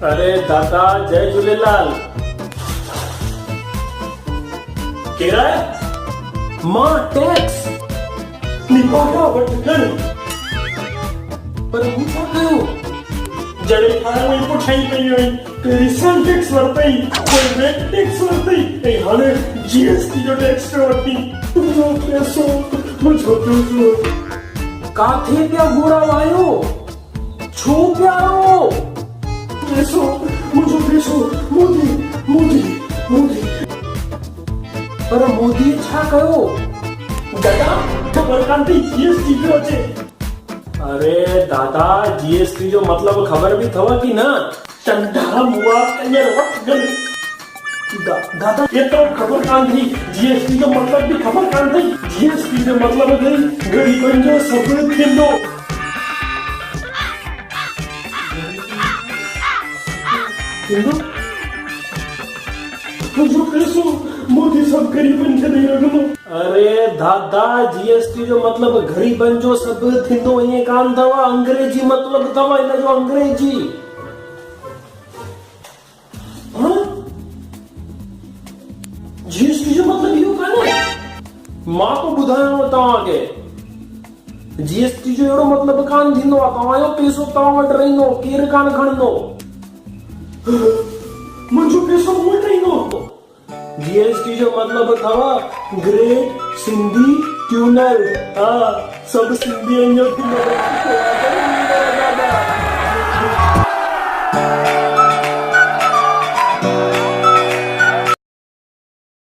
अरे दादा जय झूलेलाल। केरु आहे? मां टैक्स निभाया वठंदड़। पर मूं छा कयो? जॾहिं खां उहे पुछाई पई हुई पहिरीं सन टैक्स वरितई, पोइ वेट टैक्स वरितई ऐं हाणे जीएसटी जो टैक्स पियो वठी। मुंहिंजो पैसो मुंहिंजो पैसो काथे पिया घुरावायो? छो पिया रो? पैसो मुंहिंजो पैसो मोदी मोदी मोदी। पर मोदी छा कयो? दादा ख़बर कान थी जीएसटी पियो अचे। अरे दादा जीएसटी जो मतलब खबर भी थव कि न? चंडा मुआ कंजर वठ गल। दादा ये तो खबर कान थी जीएसटी जो मतलब भी खबर कान थी। जीएसटी जो मतलब गई गरीबन जो सब थींदो। मुझो पैसो मोदी सब गरीबन खे ॾेई रखंदो। अरे दादा जीएसटी जो मतलब गरीबन जो सब थींदो ईअं कान अथव, अंग्रेजी मतलब अथव इन जो अंग्रेजी। जीएसटी जो मतलब इहो कान्हे। मां तो ॿुधायांव तव्हांखे जीएसटी जो अहिड़ो मतलब कान थींदो आहे। तव्हांजो पैसो तव्हां वटि रहंदो, केरु कान खणंदो। मुंहिंजो पैसो मूं वटि रहंदो। जीएसटी जो मतलब अथव ग्रेट सिंधी ट्यूनर। हाँ सब सिंधियुनि जो थींदो।